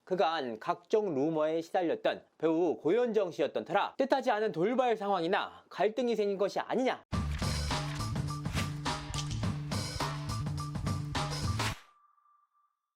그간 각종 루머에 시달렸던 배우 고현정 씨였던 터라 뜻하지 않은 돌발 상황이나 갈등이 생긴 것이 아니냐.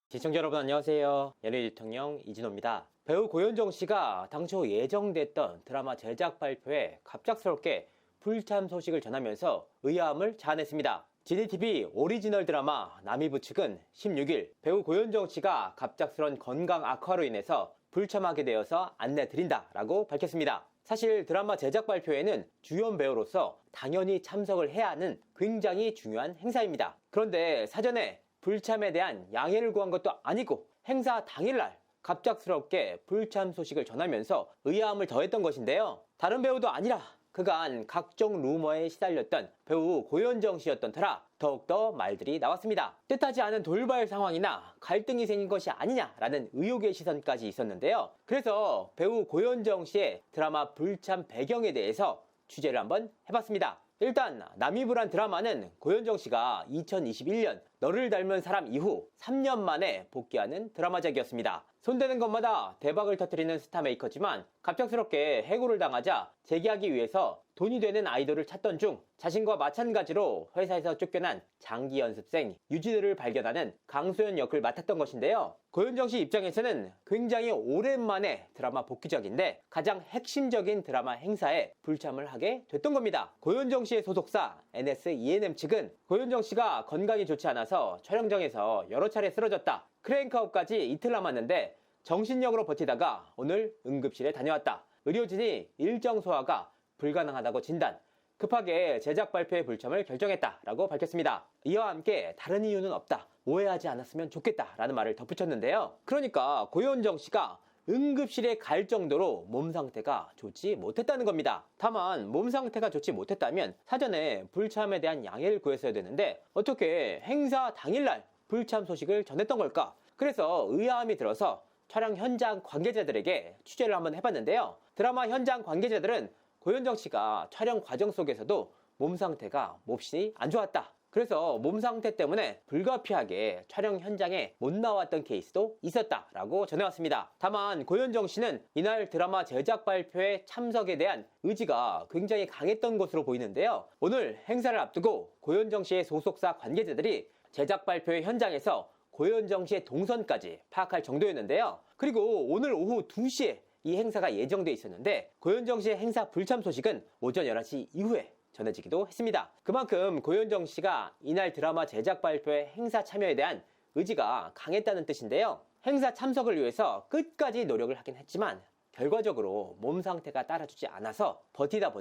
시청자 여러분 안녕하세요. 연예인 대통령 이진호입니다. 배우 고현정 씨가 당초 예정됐던 드라마 제작 발표에 갑작스럽게 불참 소식을 전하면서 의아함을 자아냈습니다. GDTV 오리지널 드라마 남이부 측은 16일 배우 고현정 씨가 갑작스런 건강 악화로 인해서 불참하게 되어서 안내드린다 라고 밝혔습니다. 사실 드라마 제작 발표에는 주연 배우로서 당연히 참석을 해야 하는 굉장히 중요한 행사입니다. 그런데 사전에 불참에 대한 양해를 구한 것도 아니고 행사 당일날 갑작스럽게 불참 소식을 전하면서 의아함을 더했던 것인데요. 다른 배우도 아니라 그간 각종 루머에 시달렸던 배우 고현정 씨였던 터라 더욱더 말들이 나왔습니다. 뜻하지 않은 돌발 상황이나 갈등이 생긴 것이 아니냐라는 의혹의 시선까지 있었는데요. 그래서 배우 고현정 씨의 드라마 불참 배경에 대해서 취재를 한번 해봤습니다. 일단 남이부란 드라마는 고현정 씨가 2021년 너를 닮은 사람 이후 3년 만에 복귀하는 드라마작이었습니다. 손대는 것마다 대박을 터뜨리는 스타 메이커지만 갑작스럽게 해고를 당하자 재기하기 위해서 돈이 되는 아이돌을 찾던 중 자신과 마찬가지로 회사에서 쫓겨난 장기 연습생 유지들을 발견하는 강소연 역을 맡았던 것인데요. 고현정 씨 입장에서는 굉장히 오랜만에 드라마 복귀작인데 가장 핵심적인 드라마 행사에 불참을 하게 됐던 겁니다. 고현정 씨의 소속사 NS E&M 측은 고현정 씨가 건강이 좋지 않아서 촬영장에서 여러 차례 쓰러졌다. 크레인카웃까지 이틀 남았는데 정신력으로 버티다가 오늘 응급실에 다녀왔다. 의료진이 일정 소화가 불가능하다고 진단. 급하게 제작 발표의 불참을 결정했다라고 밝혔습니다. 이와 함께 다른 이유는 없다. 오해하지 않았으면 좋겠다라는 말을 덧붙였는데요. 그러니까 고현정 씨가 응급실에 갈 정도로 몸 상태가 좋지 못했다는 겁니다. 다만 몸 상태가 좋지 못했다면 사전에 불참에 대한 양해를 구했어야 되는데 어떻게 행사 당일날 불참 소식을 전했던 걸까? 그래서 의아함이 들어서 촬영 현장 관계자들에게 취재를 한번 해봤는데요. 드라마 현장 관계자들은 고현정 씨가 촬영 과정 속에서도 몸 상태가 몹시 안 좋았다. 그래서 몸 상태 때문에 불가피하게 촬영 현장에 못 나왔던 케이스도 있었다라고 전해왔습니다. 다만 고현정 씨는 이날 드라마 제작 발표에 참석에 대한 의지가 굉장히 강했던 것으로 보이는데요. 오늘 행사를 앞두고 고현정 씨의 소속사 관계자들이 제작 발표의 현장에서 고현정 씨의 동선까지 파악할 정도였는데요. 그리고 오늘 오후 2시에 이 행사가 예정돼 있었는데 고현정 씨의 행사 불참 소식은 오전 11시 이후에 전해지기도 했습니다. 그만큼 고현정 씨가 이날 드라마 제작 발표의 행사 참여에 대한 의지가 강했다는 뜻인데요. 행사 참석을 위해서 끝까지 노력을 하긴 했지만 결과적으로 몸 상태가 따라주지 않아서 버티다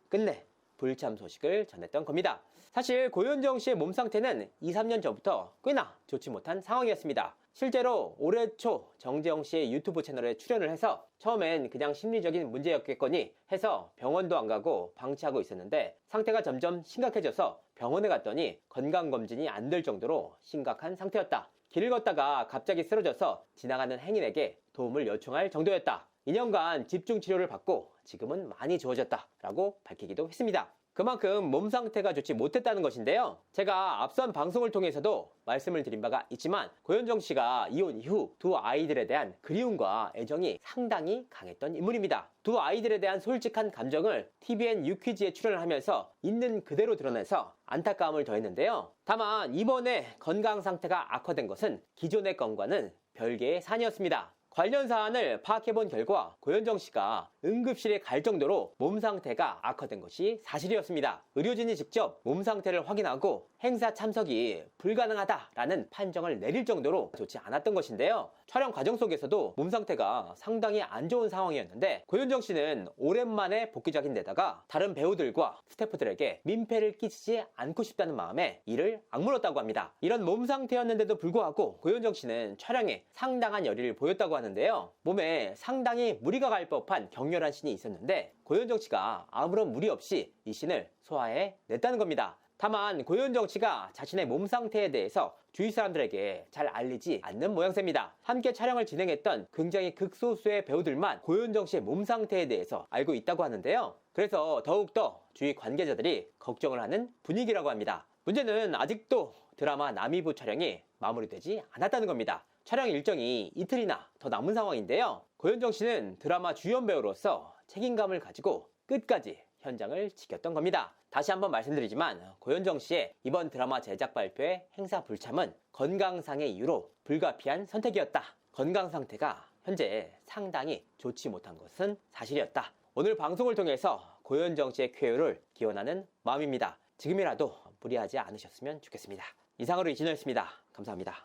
끝내 불참 소식을 전했던 겁니다. 사실 고현정 씨의 몸 상태는 2-3년 전부터 꽤나 좋지 못한 상황이었습니다. 실제로 올해 초 정재영 씨의 유튜브 채널에 출연을 해서 처음엔 그냥 심리적인 문제였겠거니 해서 병원도 안 가고 방치하고 있었는데 상태가 점점 심각해져서 병원에 갔더니 건강검진이 안 될 정도로 심각한 상태였다. 길을 걷다가 갑자기 쓰러져서 지나가는 행인에게 도움을 요청할 정도였다. 2년간 집중 치료를 받고 지금은 많이 좋아졌다 라고 밝히기도 했습니다. 그만큼 몸 상태가 좋지 못했다는 것인데요. 제가 앞선 방송을 통해서도 말씀을 드린 바가 있지만 고현정 씨가 이혼 이후 두 아이들에 대한 그리움과 애정이 상당히 강했던 인물입니다. 두 아이들에 대한 솔직한 감정을 TVN 유퀴즈에 출연을 하면서 있는 그대로 드러내서 안타까움을 더했는데요. 다만 이번에 건강 상태가 악화된 것은 기존의 건과는 별개의 사안이었습니다. 관련 사안을 파악해본 결과 고현정 씨가 응급실에 갈 정도로 몸 상태가 악화된 것이 사실이었습니다. 의료진이 직접 몸 상태를 확인하고 행사 참석이 불가능하다라는 판정을 내릴 정도로 좋지 않았던 것인데요. 촬영 과정 속에서도 몸 상태가 상당히 안 좋은 상황이었는데 고현정 씨는 오랜만에 복귀작인데다가 다른 배우들과 스태프들에게 민폐를 끼치지 않고 싶다는 마음에 이를 악물었다고 합니다. 이런 몸 상태였는데도 불구하고 고현정 씨는 촬영에 상당한 열의를 보였다고 하는데요. 몸에 상당히 무리가 갈 법한 격렬한 씬이 있었는데 고현정 씨가 아무런 무리 없이 이 씬을 소화해 냈다는 겁니다. 다만 고현정 씨가 자신의 몸 상태에 대해서 주위 사람들에게 잘 알리지 않는 모양새입니다. 함께 촬영을 진행했던 굉장히 극소수의 배우들만 고현정 씨의 몸 상태에 대해서 알고 있다고 하는데요. 그래서 더욱더 주위 관계자들이 걱정을 하는 분위기라고 합니다. 문제는 아직도 드라마 남이부 촬영이 마무리되지 않았다는 겁니다. 촬영 일정이 이틀이나 더 남은 상황인데요. 고현정 씨는 드라마 주연 배우로서 책임감을 가지고 끝까지 현장을 지켰던 겁니다. 다시 한번 말씀드리지만 고현정 씨의 이번 드라마 제작 발표의 행사 불참은 건강상의 이유로 불가피한 선택이었다. 건강 상태가 현재 상당히 좋지 못한 것은 사실이었다. 오늘 방송을 통해서 고현정 씨의 쾌유를 기원하는 마음입니다. 지금이라도 무리하지 않으셨으면 좋겠습니다. 이상으로 이진호였습니다. 감사합니다.